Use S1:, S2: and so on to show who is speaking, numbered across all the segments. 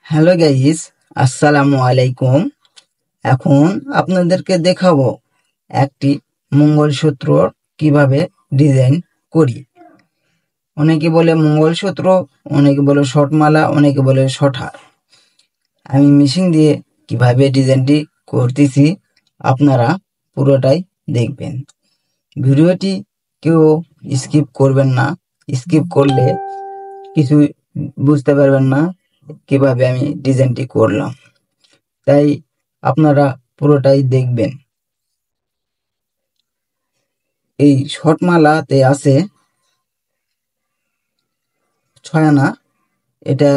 S1: Hello guys, আসসালামু আলাইকুম। এখন আপনাদেরকে দেখাবো একটি মঙ্গলসূত্র কিভাবে ডিজাইন করি। অনেকে বলে মঙ্গলসূত্র, অনেকে বলে শর্টমালা, অনেকে বলে শর্টহার। আমি মেশিন দিয়ে কিভাবে ডিজাইনটি করতেছি আপনারা পুরোটাই দেখবেন। ভিডিওটি কেউ স্কিপ করবেন না, স্কিপ করলে কিছু বুঝতে পারবেন না কিভাবে আমি ডিজাইনটি করলাম। তাই আপনারা পুরোটাই দেখবেন। এই শর্টমালাতে আছে 6 আনা, এটা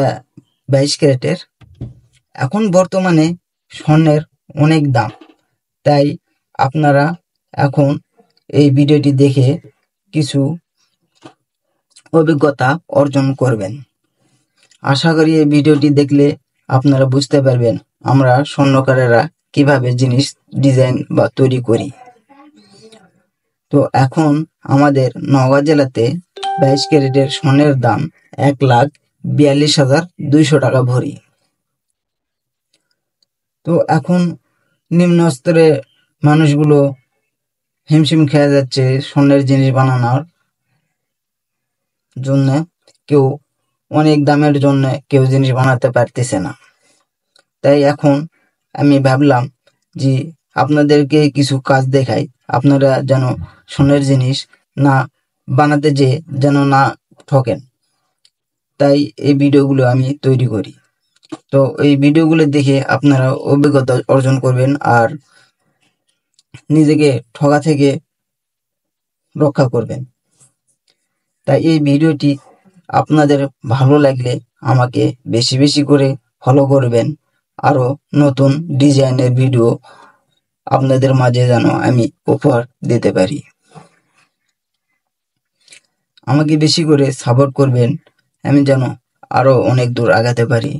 S1: 22 ক্যারেটের। এখন বর্তমানে স্বর্ণের অনেক দাম, তাই আপনারা এখন এই ভিডিওটি দেখে কিছু অভিজ্ঞতা অর্জন করবেন। আশা করি এই ভিডিওটি দেখলে আপনারা বুঝতে পারবেন আমরা স্বর্ণকারেরা কিভাবে জিনিস ডিজাইন বা তৈরি করি। তো এখন আমাদের নওগাঁ জেলাতে 22 ক্যারেটের স্বর্ণের দাম 1,42,200 টাকা ভরি। তো এখন নিম্ন স্তরের মানুষগুলো হিমশিম খেয়ে যাচ্ছে স্বর্ণের জিনিস বানানোর জন্য। কেউ অনেক দামের জন্য কেউ জিনিস বানাতে পারতেছে না। তাই এখন আমি ভাবলাম যে আপনাদেরকে কিছু কাজ দেখাই, আপনারা যেন স্বর্ণের জিনিস না বানাতে যেন না ঠকেন। তাই এই ভিডিওগুলো আমি তৈরি করি। তো এই ভিডিওগুলো দেখে আপনারা অভিজ্ঞতা অর্জন করবেন আর নিজেকে ঠকা থেকে রক্ষা করবেন। তাই এই ভিডিওটি আপনাদের ভালো লাগলে আমাকে বেশি বেশি করে ফলো করবেন। আরো নতুন ডিজাইনের ভিডিও আপনাদের মাঝে যেন আমি উপহার দিতে পারি। আমাকে বেশি করে সাপোর্ট করবেন, আমি যেন আরো অনেক দূর আগাতে পারি।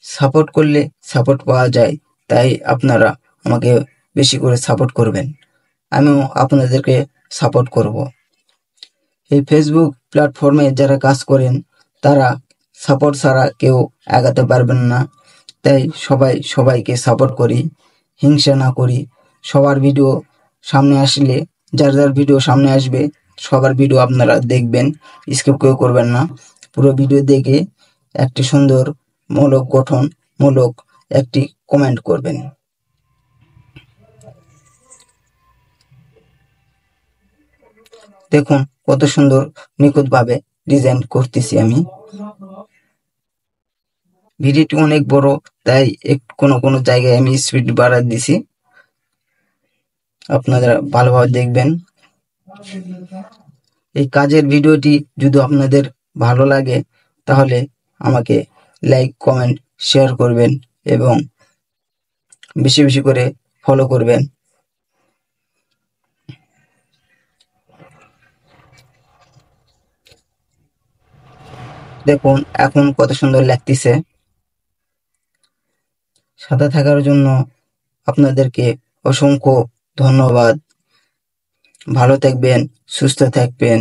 S1: সাপোর্ট করলে সাপোর্ট পাওয়া যায়, তাই আপনারা আমাকে বেশি করে সাপোর্ট করবেন, আমিও আপনাদেরকে সাপোর্ট করব। এই ফেসবুক প্ল্যাটফর্মে যারা কাজ করেন তারা সাপোর্ট ছাড়া কেউ আগাতে পারবেন না। তাই সবাইকে সাপোর্ট করি, হিংসা না করি। সবার ভিডিও সামনে আসলে, যার ভিডিও সামনে আসবে সবার ভিডিও আপনারা দেখবেন, স্কিপ কেউ করবেন না। পুরো ভিডিও দেখে একটি সুন্দর গঠনমূলক একটি কমেন্ট করবেন। দেখুন কত সুন্দর নিখুঁতভাবে ডিজাইন করতেছি আমি। ভিডিওটি অনেক বড়, তাই কোনো জায়গায় আমি স্পিড বাড়া দিছি, আপনারা ভালোভাবে দেখবেন। এই কাজের ভিডিওটি যদি আপনাদের ভালো লাগে তাহলে আমাকে লাইক, কমেন্ট, শেয়ার করবেন এবং বেশি বেশি করে ফলো করবেন। দেখুন এখন কত সুন্দর লাগতেছে। সাথে থাকার জন্য আপনাদেরকে অসংখ্য ধন্যবাদ। ভালো থাকবেন, সুস্থ থাকবেন।